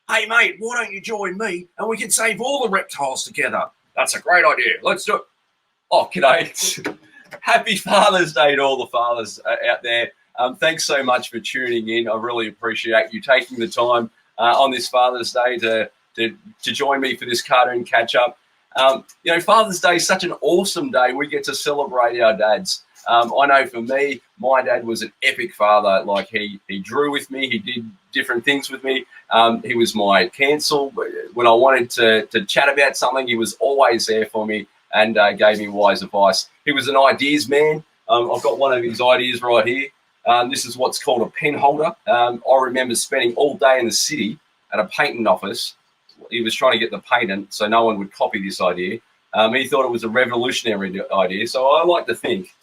hey, mate, why don't you join me and we can save all the reptiles together? That's a great idea. Let's do it. Oh, g'day. Happy Father's Day to all the fathers out there. Thanks so much for tuning in. I really appreciate you taking the time on this Father's Day to join me for this cartoon catch-up. Father's Day is such an awesome day. We get to celebrate our dads. I know for me, my dad was an epic father. Like he drew with me. He did different things with me. He was my counsel. When I wanted to chat about something, he was always there for me and gave me wise advice. He was an ideas man. I've got one of his ideas right here. This is what's called a pen holder. I remember spending all day in the city at a patent office. He was trying to get the patent so no one would copy this idea. He thought it was a revolutionary idea. So I like to think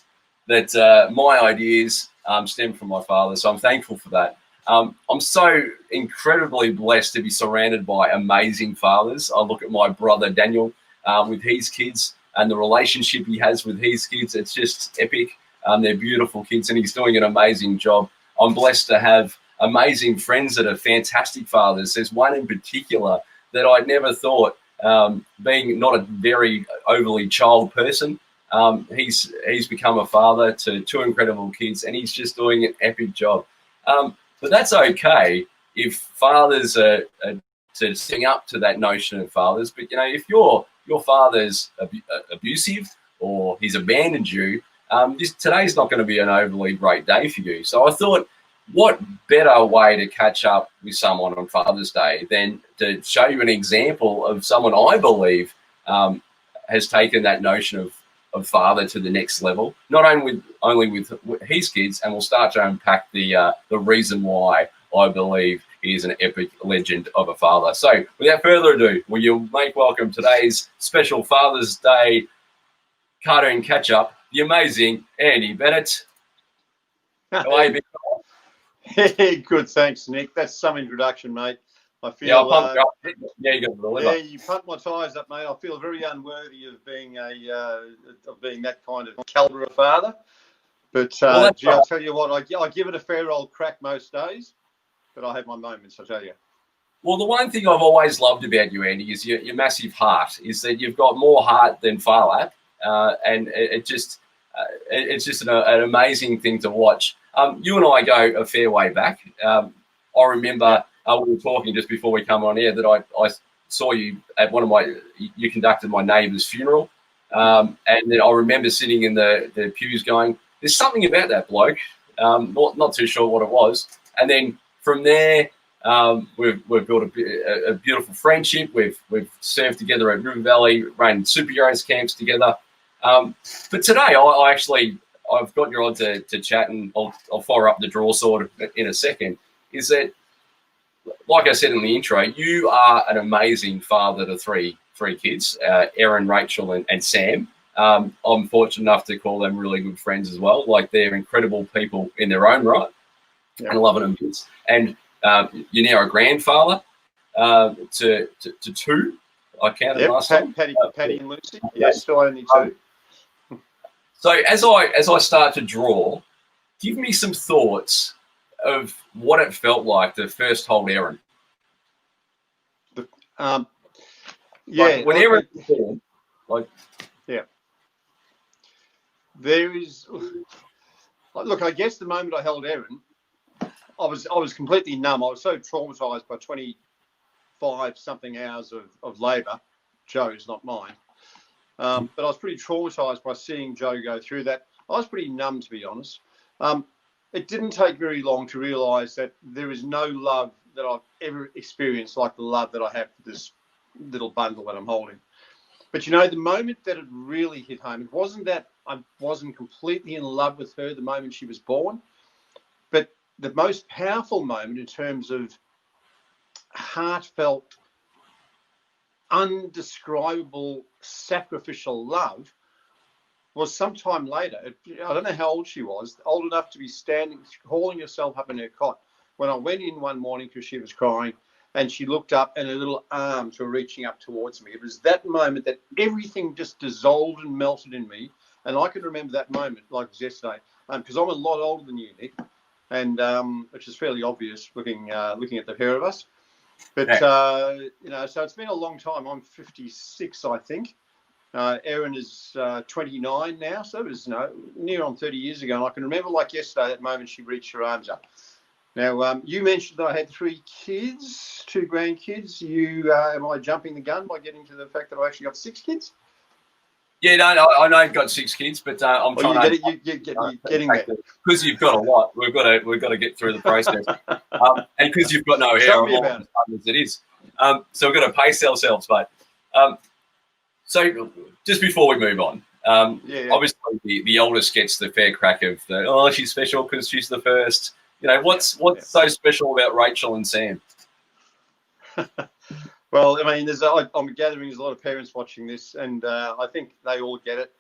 that my ideas stem from my father. So I'm thankful for that. I'm so incredibly blessed to be surrounded by amazing fathers. I look at my brother Daniel with his kids and the relationship he has with his kids. It's just epic. They're beautiful kids and he's doing an amazing job. I'm blessed to have amazing friends that are fantastic fathers. There's one in particular that I never thought, being not a very overly child person, he's become a father to two incredible kids and he's just doing an epic job. But that's okay if fathers are to sing up to that notion of fathers. But, if your father's abusive or he's abandoned you, today's not going to be an overly great day for you. So I thought, what better way to catch up with someone on Father's Day than to show you an example of someone I believe has taken that notion of father to the next level, not only with his kids, and we'll start to unpack the reason why I believe he is an epic legend of a father. So without further ado, will you make welcome today's special Father's Day cartoon catch-up, the amazing Andy Bennett. How are you, big fella? Hey, good, thanks, Nick. That's some introduction, mate. I feel. Yeah, I'll pump you up. Yeah, you got to deliver. Yeah, you pumped my tyres up, mate. I feel very unworthy of being that kind of caliber of father. But I'll tell you what, I give it a fair old crack most days, but I have my moments, I tell you. Well, the one thing I've always loved about you, Andy, is your massive heart. Is that you've got more heart than Phar Lap, and it's just an amazing thing to watch. You and I go a fair way back. I remember we were talking just before we come on air that I saw you at you conducted my neighbour's funeral. And then I remember sitting in the pews going, there's something about that bloke. Not too sure what it was. And then from there, we've built a beautiful friendship. We've served together at River Valley, ran superheroes camps together. But today, I've got you on to chat, and I'll fire up the draw sword in a second. Is that, like I said in the intro, you are an amazing father to three kids, Erin, Rachel, and Sam. I'm fortunate enough to call them really good friends as well. Like, they're incredible people in their own right, and loving them kids. And you're now a grandfather to two. I counted last time. Patty and Lucy. Yes, still only two. So as I start to draw, give me some thoughts of what it felt like to first hold Erin. When Erin was born, there is. Look, I guess the moment I held Erin, I was completely numb. I was so traumatized by 25 something hours of labour, Joe's, not mine. But I was pretty traumatized by seeing Joe go through that. I was pretty numb, to be honest. It didn't take very long to realise that there is no love that I've ever experienced like the love that I have for this little bundle that I'm holding. But, the moment that it really hit home, it wasn't that I wasn't completely in love with her the moment she was born, but the most powerful moment in terms of heartfelt, undescribable, sacrificial love was sometime later. I don't know how old she was, old enough to be standing, hauling herself up in her cot. When I went in one morning because she was crying, and she looked up and her little arms were reaching up towards me. It was that moment that everything just dissolved and melted in me. And I can remember that moment like it was yesterday, because I'm a lot older than you, Nick, and which is fairly obvious looking at the pair of us. But, Yeah. So it's been a long time. I'm 56, I think. Erin is 29 now, so it was near on 30 years ago. And I can remember like yesterday, that moment she reached her arms up. Now, you mentioned that I had 3 kids, 2 grandkids. Am I jumping the gun by getting to the fact that I actually got 6 kids? Yeah, no, I know you've got 6 kids, but I'm trying to. You're getting there. Because you've got a lot. We've got to get through the process, and because you've got no hair, Tell me about it. As it is. So we've got to pace ourselves, mate. So just before we move on, obviously the oldest gets the fair crack of she's special because she's the first. What's so special about Rachel and Sam? Well, I mean, I'm gathering there's a lot of parents watching this, and I think they all get it.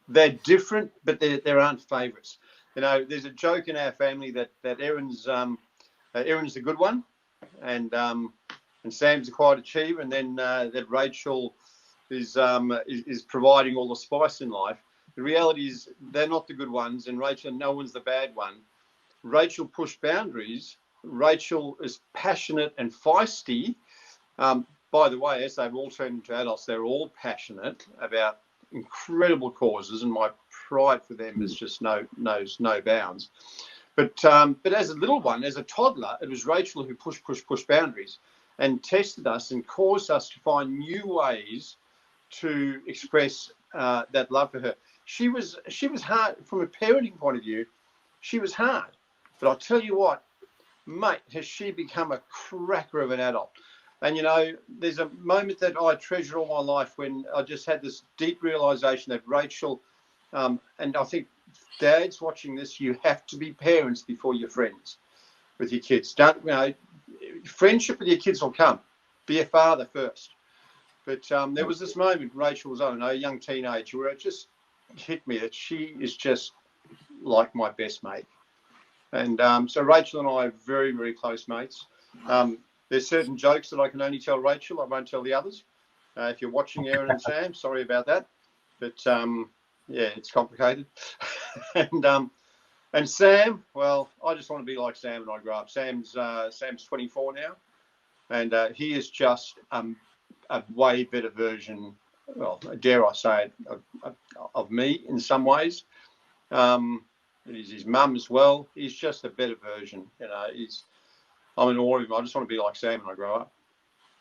They're different, but there aren't favourites. There's a joke in our family that Erin's the good one, and Sam's a quiet achiever, and then that Rachel is providing all the spice in life. The reality is they're not the good ones, and no one's the bad one. Rachel pushed boundaries. Rachel is passionate and feisty. By the way, as they've all turned into adults, they're all passionate about incredible causes, and my pride for them is just knows no bounds. But as a little one, as a toddler, it was Rachel who pushed boundaries and tested us and caused us to find new ways to express that love for her. She was hard from a parenting point of view. She was hard, but I'll tell you what, mate, has she become a cracker of an adult. And, there's a moment that I treasure all my life when I just had this deep realization that Rachel, and I think dads watching this, you have to be parents before you're friends with your kids. Friendship with your kids will come. Be a father first. But there was this moment, Rachel was, a young teenager, where it just hit me that she is just like my best mate. And so Rachel and I are very, very close mates. There's certain jokes that I can only tell Rachel. I won't tell the others. If you're watching, Erin and Sam, sorry about that. But, it's complicated. And Sam, well, I just want to be like Sam when I grow up. Sam's 24 now, and he is just a way better version, well, dare I say it, of me in some ways. He's his mum as well. He's just a better version. I'm in awe of him. I just want to be like Sam when I grow up.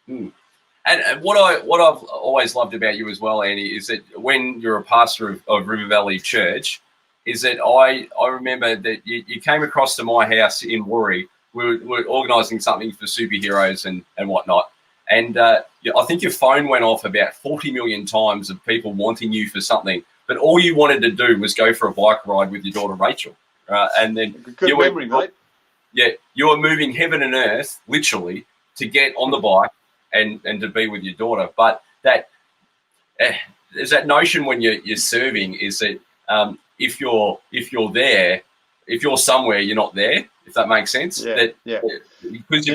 And what I've always loved about you as well, Andy, is that when you're a pastor of River Valley Church, is that I remember that you came across to my house in Woori. We were organising something for superheroes and whatnot. And I think your phone went off about 40 million times of people wanting you for something. But all you wanted to do was go for a bike ride with your daughter, Rachel. And then good memory, mate. Yeah, you were moving heaven and earth, literally, to get on the bike and to be with your daughter. But that there's that notion when you're serving is that if you're there, if you're somewhere, you're not there. If that makes sense. Yeah. Because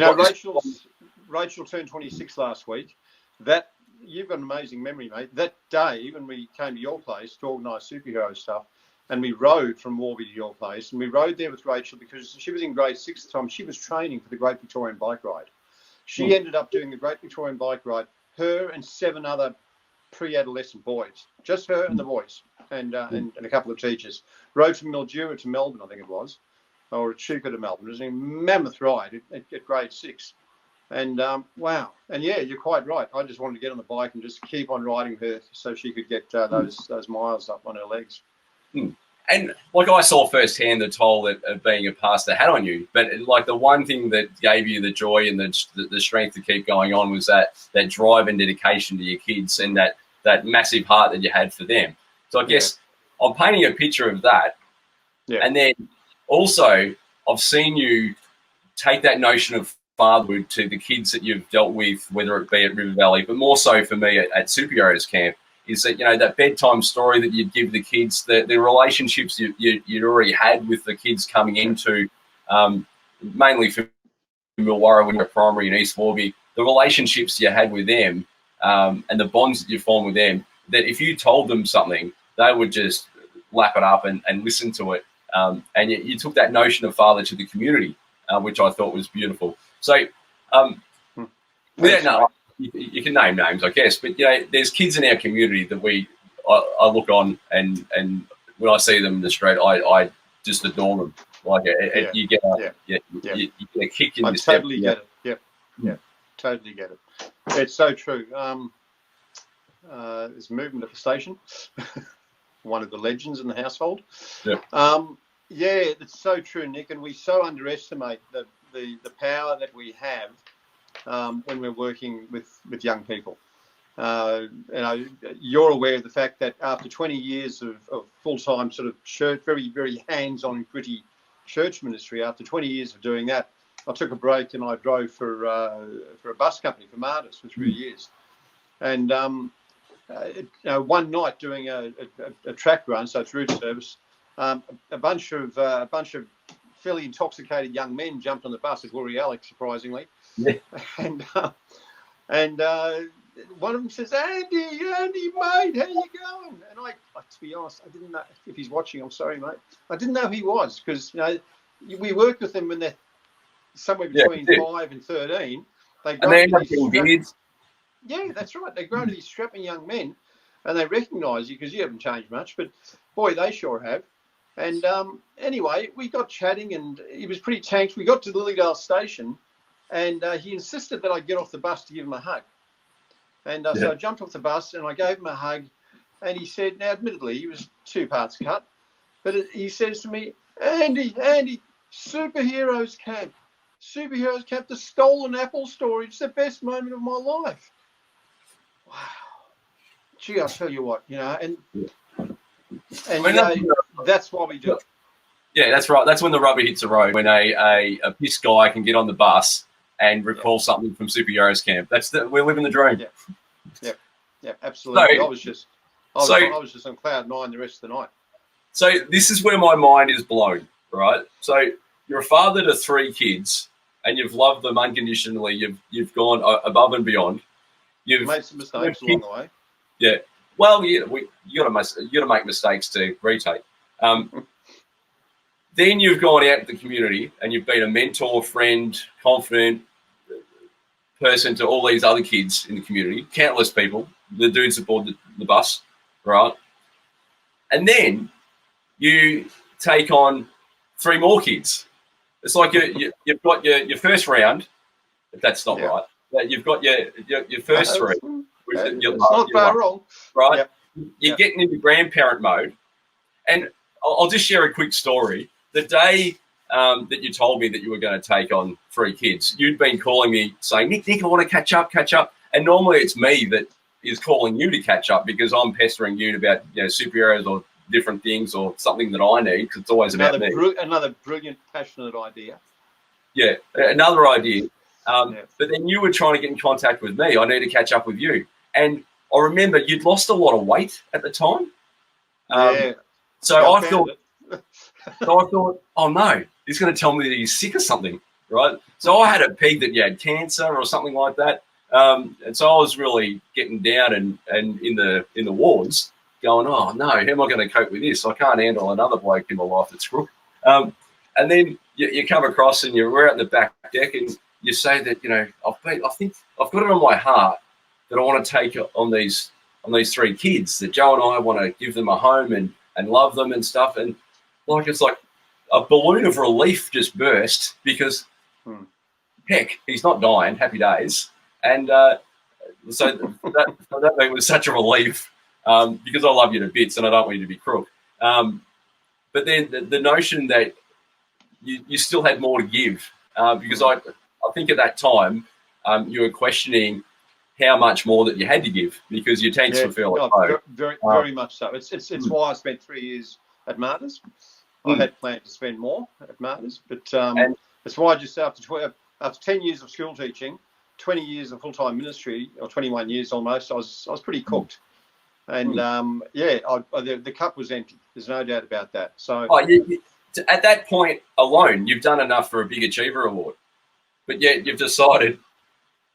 Rachel turned 26 last week. That you've got an amazing memory, mate. That day when we came to your place to organise superhero stuff, and we rode from Warby to your place, and we rode there with Rachel because she was in grade 6 at the time. She was training for the Great Victorian Bike Ride. She ended up doing the Great Victorian Bike Ride, her and 7 other pre-adolescent boys, just her and the boys, and a couple of teachers. Rode from Mildura to Melbourne, I think it was, or Echuca to Melbourne. It was a mammoth ride at grade 6. And wow. And yeah, you're quite right. I just wanted to get on the bike and just keep on riding her so she could get those miles up on her legs. And like I saw firsthand the toll that being a pastor had on you, but like the one thing that gave you the joy and the strength to keep going on was that drive and dedication to your kids and that massive heart that you had for them. So I guess I'm painting a picture of that. Yeah. And then also I've seen you take that notion of fatherhood to the kids that you've dealt with, whether it be at River Valley, but more so for me at Superheroes Camp, is that, that bedtime story that you'd give the kids, the relationships you'd already had with the kids coming into, mainly for Milwarra when you're primary in East Warby, the relationships you had with them and the bonds that you formed with them, that if you told them something, they would just lap it up and listen to it. And you took that notion of father to the community. which I thought was beautiful. So, you can name names, I guess, but there's kids in our community that I look on, and when I see them in the street, I just adore them. Like you get you get a kick in your step. I totally get it. Yep. Totally get it. It's so true. There's movement at the station. One of the legends in the household. Yeah. It's so true, Nick, and we so underestimate the power that we have when we're working with young people. You're aware of the fact that after 20 years of full-time sort of church, very, very hands-on, gritty church ministry, after 20 years of doing that, I took a break and I drove for a bus company, for Martyrs, for 3 years. And one night doing a track run, so it's route service, a bunch of fairly intoxicated young men jumped on the bus at Woori Alex, surprisingly. Yeah. And one of them says, Andy, mate, how you going? And I, to be honest, I didn't know if he's watching. I'm sorry, mate. I didn't know who he was because we work with them when they're somewhere between 5 and 13. And they end up getting beards. Yeah, that's right. They grow to these strapping young men, and they recognise you because you haven't changed much. But boy, they sure have. And anyway, we got chatting, and he was pretty tanked. We got to the Lilydale station, and he insisted that I get off the bus to give him a hug. And so I jumped off the bus and I gave him a hug, and he said, now admittedly he was 2 parts cut, but he says to me, Andy, superheroes camp, the stolen apple story, it's the best moment of my life. Wow. Gee, I'll tell you what, and that's why we do it. Yeah, that's right. That's when the rubber hits the road, when a pissed guy can get on the bus and recall something from superheroes camp. We're living the dream. Yeah, absolutely. So, I was just on cloud 9 the rest of the night. So this is where my mind is blown, right? So you're a father to 3 kids, and you've loved them unconditionally. You've gone above and beyond. You've made some mistakes along the way. Yeah. Well, you got to make mistakes to retake. Then you've gone out in the community and you've been a mentor, friend, confident person to all these other kids in the community, countless people, the dudes aboard the bus, right? And then you take on 3 more kids. It's like you've got your first round, if that's not right. You've got your first 3. It's not far wrong. Right? Yep. You're getting into grandparent mode. And I'll just share a quick story. The day that you told me that you were going to take on 3 kids, you'd been calling me saying, Nick, I want to catch up. And normally it's me that is calling you to catch up because I'm pestering you about superheroes or different things or something that I need because it's always about me. Another brilliant, passionate idea. Yeah, another idea. But then you were trying to get in contact with me. I need to catch up with you. And I remember you'd lost a lot of weight at the time. So I thought, oh no, he's going to tell me that he's sick or something, right? So I had a peg that you had cancer or something like that, and so I was really getting down and in the wards, going, oh no, how am I going to cope with this? I can't handle another bloke in my life that's crook. And then you come across and we're out in the back deck and you say that I think I've got it on my heart that I want to take on these 3 kids, that Joe and I want to give them a home and love them and stuff. And it's like a balloon of relief just burst because, heck, he's not dying. Happy days. And so that was such a relief because I love you to bits and I don't want you to be crook. But then the notion that you still had more to give because I think at that time you were questioning how much more that you had to give because your tanks were fairly low. Very much so. It's why I spent 3 years at Martyrs. I had planned to spend more at Martyrs, but that's why just after 10 years of school teaching, 20 years of full-time ministry, or 21 years almost, I was pretty cooked. And the cup was empty. There's no doubt about that. So at that point alone, you've done enough for a Big Achiever Award, but yet you've decided.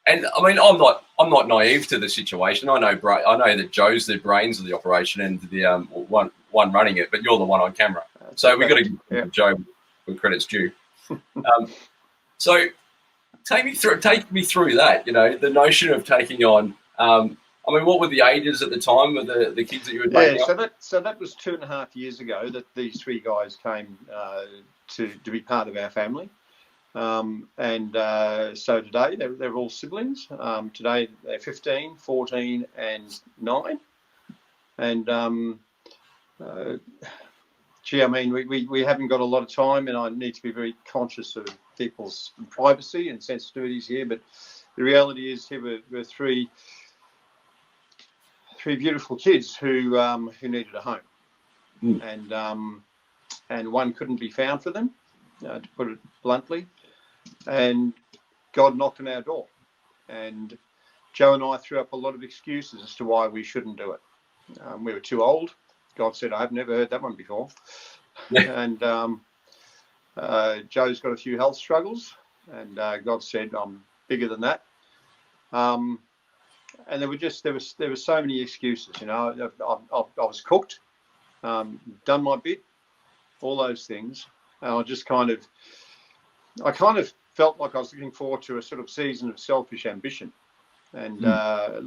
And I mean, I'm not naive to the situation. I know that Joe's the brains of the operation and the one running it, but you're the one on camera. So we've got to give Joe when credit's due. So take me through that. You know, the notion of taking on. I mean, what were the ages at the time of the kids that you were taking on? So that was 2.5 years ago that these three guys came to be part of our family. So today they're all siblings. Today they're 15, 14, and 9. And I mean, we haven't got a lot of time, and I need to be very conscious of people's privacy and sensitivities here. But the reality is, here we're three beautiful kids who needed a home, and one couldn't be found for them, to put it bluntly. And God knocked on our door, and Joe and I threw up a lot of excuses as to why we shouldn't do it. We were too old. God said, I've never heard that one before. And Joe's got a few health struggles, and God said, I'm bigger than that. And there were so many excuses. You know, I was cooked, done my bit, all those things. And I kind of felt like I was looking forward to a sort of season of selfish ambition. And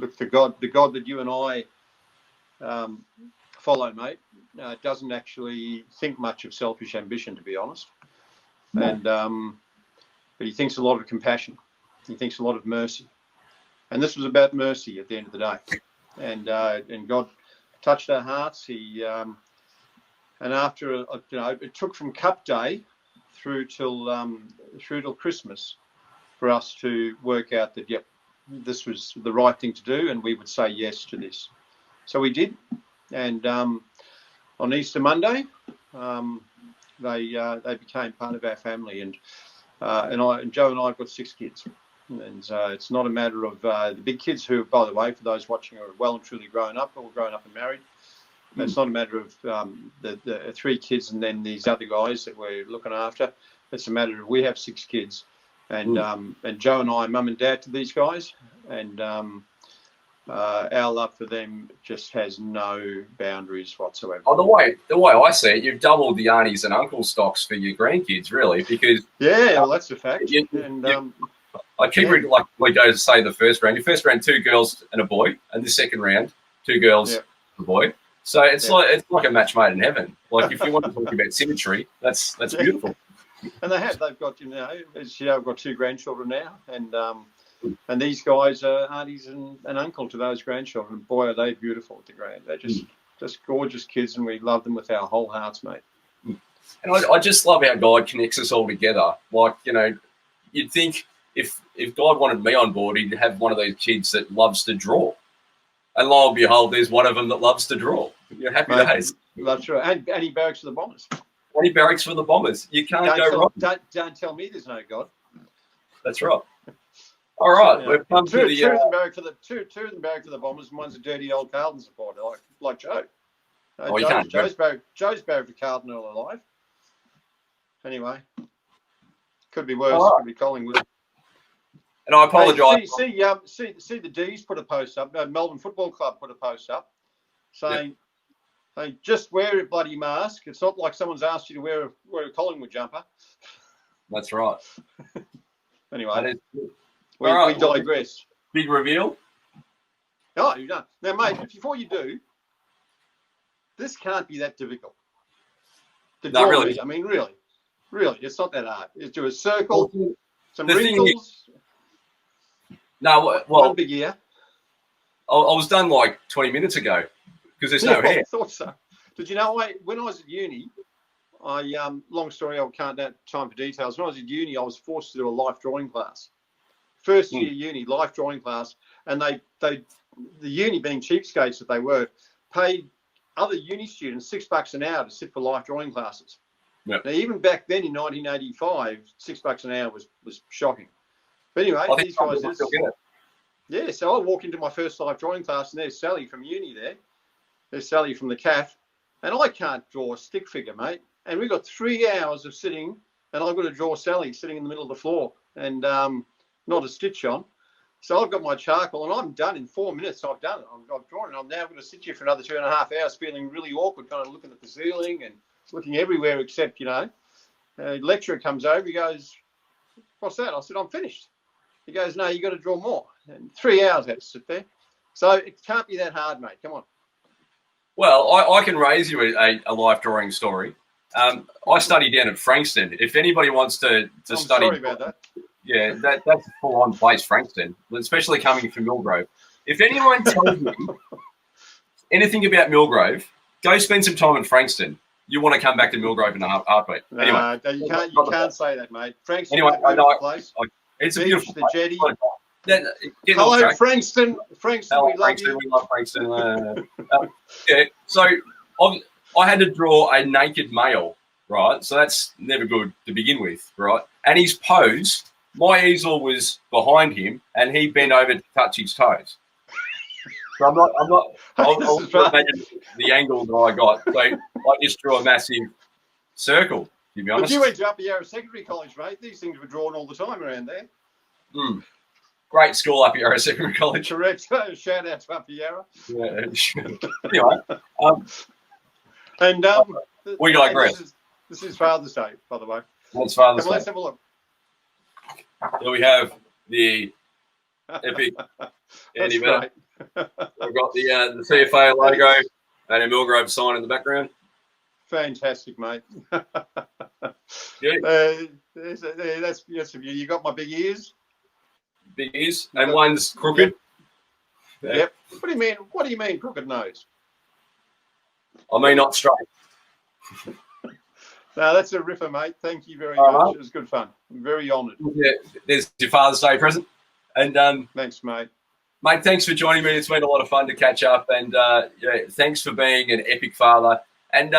look, the God that you and I follow, mate, doesn't actually think much of selfish ambition, to be honest. No. And but he thinks a lot of compassion. He thinks a lot of mercy. And this was about mercy at the end of the day. And God touched our hearts. And after it took from Cup Day through till Christmas for us to work out that this was the right thing to do, and we would say yes to this. So we did. And on Easter Monday, they became part of our family, and Joe and I have got 6 kids. And it's not a matter of the big kids who, by the way, for those watching, are well and truly grown up, or grown up and married. It's not a matter of the 3 kids and then these other guys that we're looking after. It's a matter of we have 6 kids, and Joe and I are mum and dad to these guys, and our love for them just has no boundaries whatsoever. Oh, the way I see it, you've doubled the aunties and uncles stocks for your grandkids, really, because well, that's a fact. I keep reading, like we go to say the first round. Your first round, 2 girls and a boy, and the second round, 2 girls and a boy. So it's like a match made in heaven. Like, if you want to talk about symmetry, that's beautiful. And they've got, as you know, I've got 2 grandchildren now, and these guys are aunties and uncle to those grandchildren. Boy, are they beautiful with the grand. They're just gorgeous kids, and we love them with our whole hearts, mate. And I just love how God connects us all together. Like, you'd think if God wanted me on board, he'd have one of those kids that loves to draw. And lo and behold, there's one of them that loves to draw. You're happy days. That's right. And he barracks for the Bombers. And he barracks for the Bombers. You can't go wrong. Don't tell me there's no God. That's right. All right. We've come to the... Two of them barrack for the Bombers, and one's a dirty old Carlton supporter, like Joe. Joe's barracked for Carlton all her life. Anyway, could be worse. Could be Collingwood. And I apologise. See the D's put a post up. Melbourne Football Club put a post up saying, "Hey, just wear a bloody mask. It's not like someone's asked you to wear a Collingwood jumper." That's right. Anyway, we digress. Big reveal. Oh, you done now, mate. Before you do, this can't be that difficult. No, really. I mean, really, it's not that hard. Just do a circle, some wrinkles. No, well, one big ear. I was done like 20 minutes ago because there's no hair. I thought so. Did you know, when I was at uni, long story, I can't have time for details. When I was at uni, I was forced to do a life drawing class. First year uni, life drawing class. And the uni, being cheapskates that they were, paid other uni students $6 an hour to sit for life drawing classes. Yep. Now, even back then in 1985, $6 an hour was shocking. But anyway, these guys so I walk into my first life drawing class, and there's Sally from uni there. There's Sally from the CAF, and I can't draw a stick figure, mate. And we've got 3 hours of sitting, and I've got to draw Sally sitting in the middle of the floor, and not a stitch on. So I've got my charcoal, and I'm done in 4 minutes. I've done it. I've drawn it. I'm now going to sit here for another 2.5 hours, feeling really awkward, kind of looking at the ceiling and looking everywhere except, lecturer comes over. He goes, what's that? I said, I'm finished. He goes, no, you got to draw more. And 3 hours I had to sit there. So it can't be that hard, mate. Come on. Well, I can raise you a life drawing story. I studied down at Frankston. If anybody wants to I'm study, sorry about that. yeah, that's a full-on place, Frankston, especially coming from Millgrove. If anyone tells you anything about Millgrove, go spend some time in Frankston. You want to come back to Millgrove in a heartbeat. No, Anyway, you can't say that, mate. Frankston, anyway, a beautiful place. It's a Beach, beautiful the place. jetty. Hello, Frankston. Frankston, Hello, we love Frankston. you. We love Frankston. Yeah, so I had to draw a naked male, right? So that's never good to begin with, right? And his pose, my easel was behind him, and he bent over to touch his toes. So I'll imagine the angle that I got. So I just drew a massive circle, to be But honest. you went to Upper Yarra Secondary College, mate. These things were drawn all the time around there. Great school up here at Secondary College. Correct. Shout out to Upper Yarra. Yeah. Anyway, And we digress. This is Father's Day, by the way. That's Father's Come on, Day. let's have a look. Here we have the epic Andy That's Bennett. great. I've got the CFA logo and a Millgrove sign in the background. Fantastic, mate. Yeah. That's you got my big ears. Big ears, and one's crooked. Yep. Yep. What do you mean? What do you mean, crooked nose? I mean, not straight. No, that's a ripper, mate. Thank you very much. It was good fun. I'm very honoured. Yeah, there's your Father's Day present. And thanks, mate. Mate, thanks for joining me. It's been a lot of fun to catch up, and yeah, thanks for being an epic father. And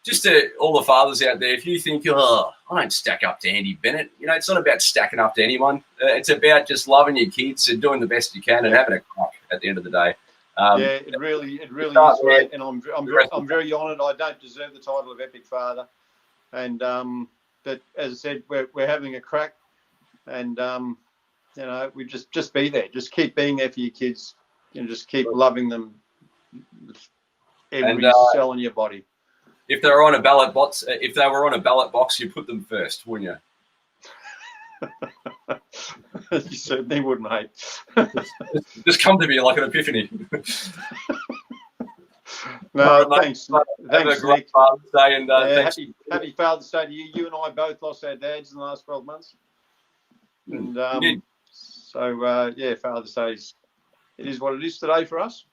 just to all the fathers out there, if you think, oh, I don't stack up to Andy Bennett, you know, it's not about stacking up to anyone. It's about just loving your kids and doing the best you can and having a crack at the end of the day. Yeah, it really is, mate. And I'm very honoured. I don't deserve the title of epic father, and but as I said, we're having a crack, and you know, we just be there. Just keep being there for your kids, and just keep loving them. Every cell in your body. If they were on a ballot box, you put them first, wouldn't you? You certainly would, mate. Just come to me like an epiphany. No, right, thanks. Have a great Nick. Father's Day, and happy Father's Day to you. You and I both lost our dads in the last 12 months, and so yeah, Father's Day it is what it is today for us.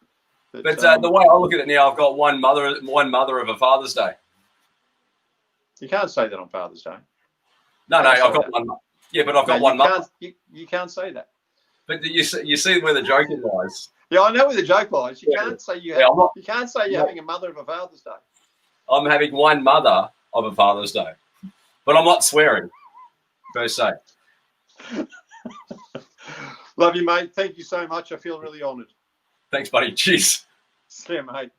But the way I look at it now, I've got one mother of a Father's Day. You can't say that on Father's Day. No, I've got one. Yeah, but I've got one mother. You can't say that. But you see where the joke lies. Yeah, I know where the joke lies. You can't say you can't say you're having a mother of a Father's Day. I'm having one mother of a Father's Day, but I'm not swearing per se. Love you, mate. Thank you so much. I feel really honoured. Thanks, buddy. Cheers. See you, mate.